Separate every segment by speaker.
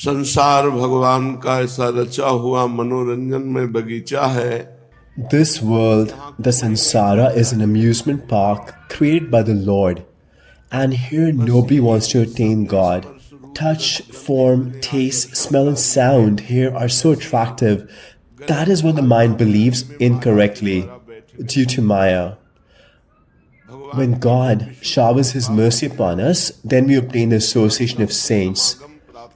Speaker 1: संसार भगवान का ऐसा रचा हुआ मनोरंजन में बगीचा है.
Speaker 2: This world, the Samsara, is an amusement park created by the Lord. And here nobody wants to attain God. Touch, form, taste, smell and sound here are so attractive. That is what the mind believes incorrectly due to Maya. When God showers His mercy upon us, then we obtain the association of saints.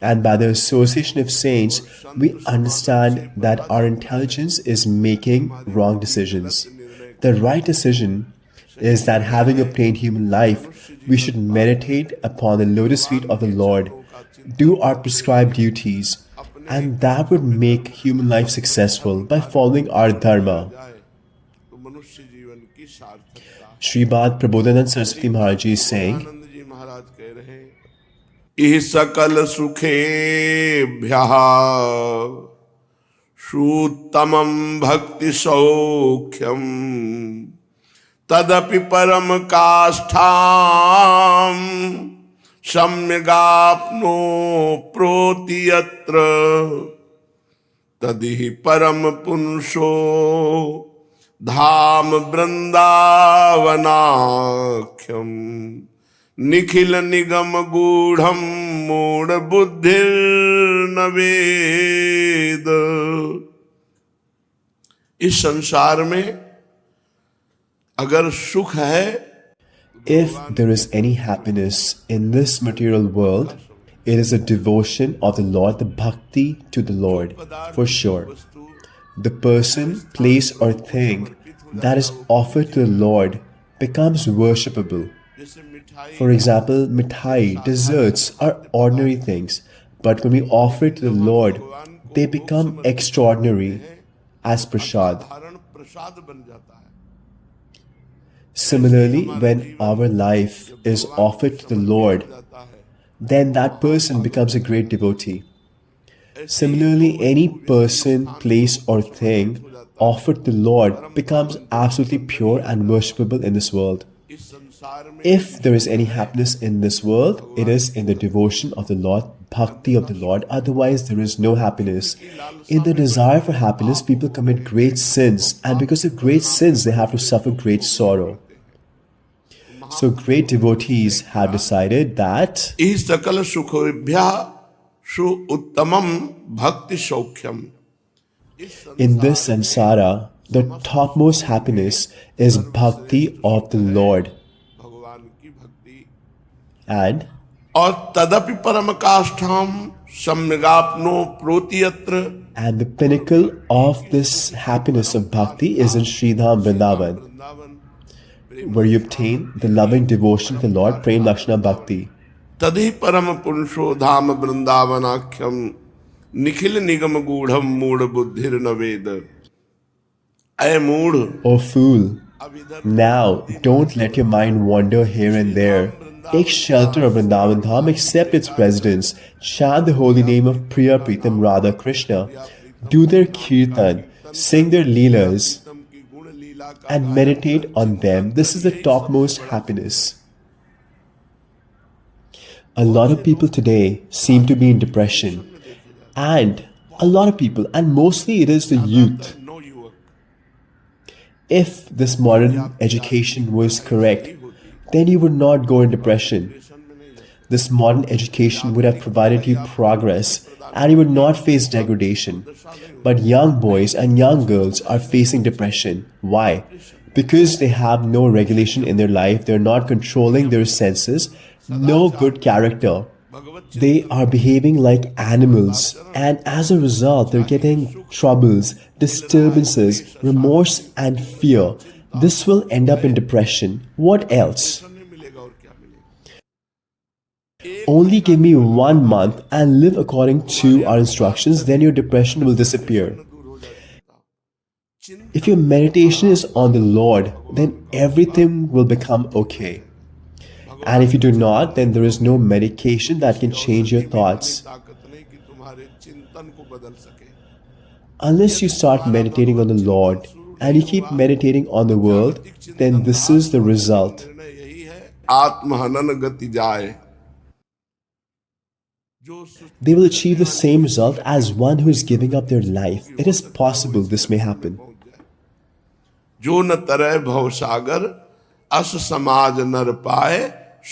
Speaker 2: And by the association of saints, we understand that our intelligence is making wrong decisions. The right decision is that having obtained human life, we should meditate upon the lotus feet of the Lord, do our prescribed duties, and that would make human life successful by following our dharma. Sribad Prabodhanand Saraswati Maharaji is saying,
Speaker 1: इह सकल सुखे भ्यः सुत्तमं भक्ति सौख्यम तदपि परम काष्ठाम सम्यगाप्नो प्रोति यत्र तदिहि परम पुंसो धाम वृंदावनाख्यम निखिल निगम गूढ़म मूढ़ बुद्धिर्न वेद. इस संसार में अगर सुख है,
Speaker 2: if there is any happiness in this material world, it is a devotion of the Lord, the bhakti to the Lord, for sure. The person, place or thing that is offered to the Lord becomes worshipable. For example, mithai, desserts are ordinary things, but when we offer it to the Lord, they become extraordinary as prasad. Similarly, when our life is offered to the Lord, then that person becomes a great devotee. Similarly, any person, place or thing offered to the Lord becomes absolutely pure and worshipable in this world. If there is any happiness in this world, it is in the devotion of the Lord, bhakti of the Lord. Otherwise, there is no happiness. In the desire for happiness, people commit great sins, and because of great sins, they have to suffer great sorrow. So great devotees have decided that in this samsara, the topmost happiness is bhakti of the Lord. And the pinnacle of this happiness of bhakti is in Sri Dham, Vrindavan, where you obtain the loving devotion to the Lord, Prem Lakshana Bhakti.
Speaker 1: तदि परम पुरुषो धाम वृंदावनाख्यम निखिल निगम गूढ़म मूढ़ बुद्धिर नवेद. ऐ मूढ़,
Speaker 2: O fool, now don't let your mind wander here and there. Take shelter of Vrindavan Dham, accept its residence, chant the holy name of Priya Pritam Radha Krishna, do their kirtan, sing their leelas, and meditate on them. This is the topmost happiness. A lot of people today seem to be in depression, and a lot of people, and mostly it is the youth. If this modern education was correct, then you would not go in depression. This modern education would have provided you progress and you would not face degradation. But young boys and young girls are facing depression. Why? Because they have no regulation in their life, they're not controlling their senses, no good character. They are behaving like animals, and as a result, they're getting troubles, disturbances, remorse, and fear. This will end up in depression. What else? Only give me 1 month and live according to our instructions, then your depression will disappear. If your meditation is on the Lord, then everything will become okay. And if you do not, then there is no medication that can change your thoughts. Unless you start meditating on the Lord and you keep meditating on the world, then this is the result. They will achieve the same result as one who is giving up their life. It is possible this may happen.
Speaker 1: जो न तरह भव सागर अस समाज नर पाए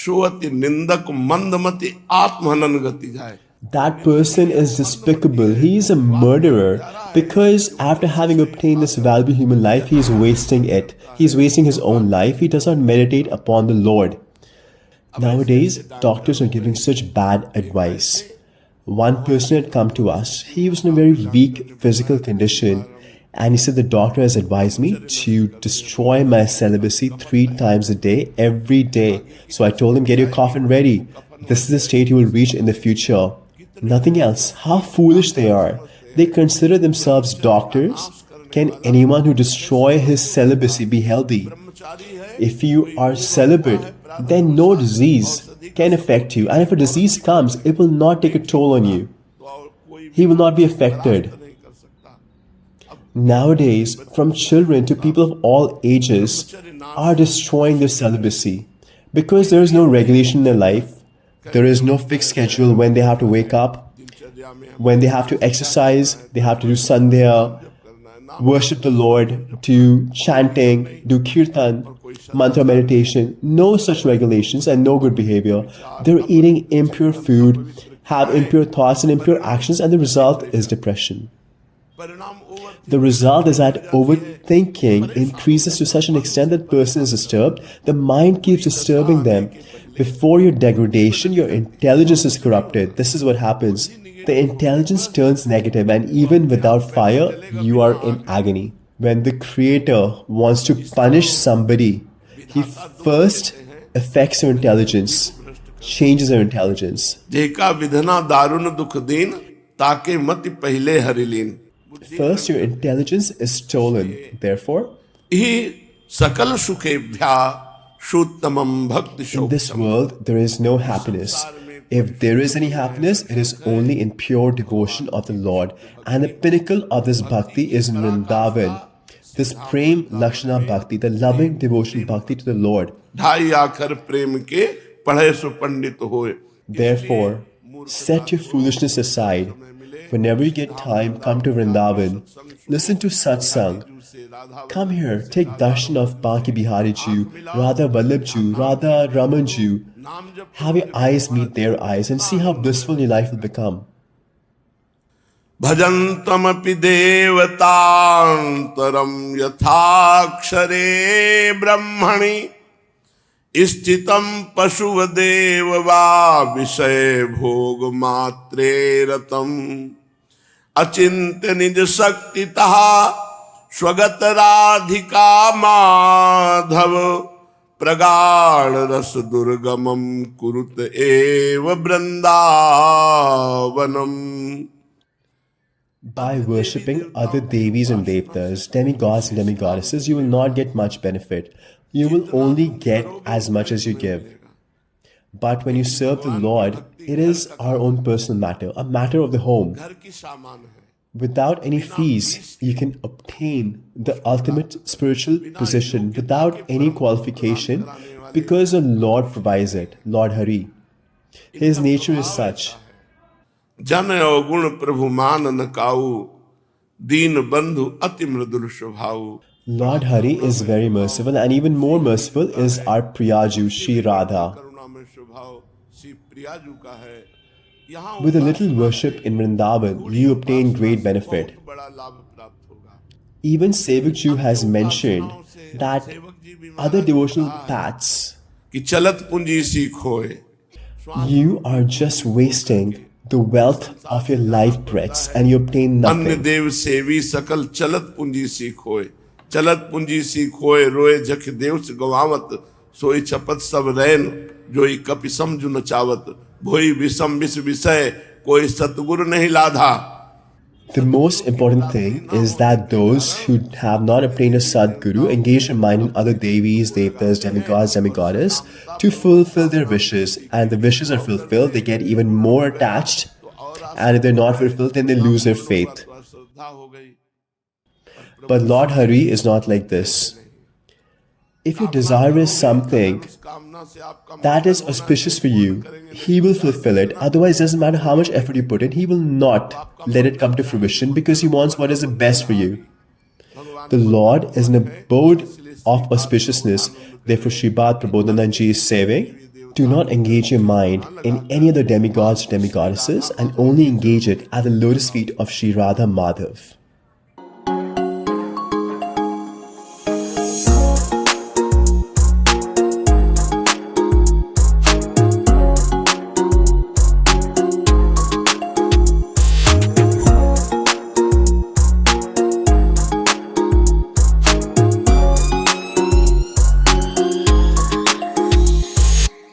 Speaker 1: सोअति निंदक मंदमति आत्महनन गति जाए.
Speaker 2: That person is despicable. He is a murderer because after having obtained this valuable human life, he is wasting it. He is wasting his own life. He does not meditate upon the Lord. Nowadays, doctors are giving such bad advice. One person had come to us. He was in a very weak physical condition. And he said, the doctor has advised me to destroy my celibacy 3 times a day, every day. So I told him, get your coffin ready. This is the state you will reach in the future. Nothing else. How foolish they are. They consider themselves doctors. Can anyone who destroy his celibacy be healthy? If you are celibate, then no disease can affect you. And if a disease comes, it will not take a toll on you. He will not be affected. Nowadays, from children to people of all ages are destroying their celibacy because there is no regulation in their life. There is no fixed schedule when they have to wake up, when they have to exercise, they have to do sandhya, worship the Lord, do chanting, do kirtan, mantra meditation. No such regulations and no good behavior. They're eating impure food, have impure thoughts and impure actions, and the result is depression. The result is that overthinking increases to such an extent that person is disturbed. The mind keeps disturbing them. Before your degradation, your intelligence is corrupted. This is what happens. The intelligence turns negative, and even without fire, you are in agony. When the Creator wants to punish somebody, He first affects your intelligence, changes your intelligence.
Speaker 1: जेका विधना दारुण दुख दीन ताके मति पहले हरिलीन.
Speaker 2: First, your intelligence is stolen. Therefore,
Speaker 1: ही सकल सुखेभ्या शुद्धमम भक्ति
Speaker 2: in this
Speaker 1: शोकम.
Speaker 2: world, there is no happiness. If there is any happiness, it is only in pure devotion of the Lord. And the pinnacle of this bhakti is in Vrindavan. This prem lakshana bhakti, the loving devotion bhakti to the Lord.
Speaker 1: ढाई आखर प्रेम के पढ़े सो पंडित होए.
Speaker 2: Therefore, set your foolishness aside. Whenever you get time, come to Vrindavan. Listen to Satsang. Come here, take darshan of Baki Bihari Jew, Radha Vallabh Jew, Radha Raman Jew. Have your eyes meet their eyes and see how blissful your life will become.
Speaker 1: भजन्तमपि देवतान्तरं यथाक्षरे ब्रह्मणि स्थितं पशुवदेव वा विषय भोग मात्रे रतम् अचिन्त्य निज शक्तितः स्वगत राधिका माधव प्रगाढ़ रस दुर्गमं कुरुत एव वृंदावनम.
Speaker 2: By worshipping other devis and devtas, demigods and demigoddesses, you will not get much benefit. You will only get as much as you give. But when you serve the Lord, it is our own personal matter, a matter of the home. Without any fees, you can obtain the ultimate spiritual position without any qualification because the Lord provides it, Lord Hari. His nature is such.
Speaker 1: जन अवगुण प्रभु मान न काऊ दीन बंधु अति मृदुल स्वभाव.
Speaker 2: Lord Hari is very merciful, and even more merciful is our Priyaju, Shri Radha. With a little worship in Vrindavan, you obtain great benefit. Even Sevak Ji has mentioned that other devotional paths,
Speaker 1: कि चलत पूंजी सीखोए.
Speaker 2: you are just wasting the wealth of your life breaths and you obtain
Speaker 1: अन्य
Speaker 2: nothing.
Speaker 1: देव सेवी सकल चलत पूंजी सीखोए. चलत पूंजी सीखोए रोए जख देव से गवावत सोई छपत सब रैन जोई कपि समझु न चावत भोई विषम विष विषय कोई सतगुरु नहीं लाधा.
Speaker 2: The most important thing is that those who have not obtained a Sadguru engage their mind in other devis, devtas, demigods, demigoddess to fulfill their wishes. And the wishes are fulfilled, they get even more attached. And if they're not fulfilled, then they lose their faith. But Lord Hari is not like this. If your desire is something that is auspicious for you, He will fulfill it. Otherwise, it doesn't matter how much effort you put in, He will not let it come to fruition because He wants what is the best for you. The Lord is an abode of auspiciousness. Therefore, Sripad Prabodhanand Ji is saying, do not engage your mind in any other demigods or demigoddesses and only engage it at the lotus feet of Sri Radha Madhav.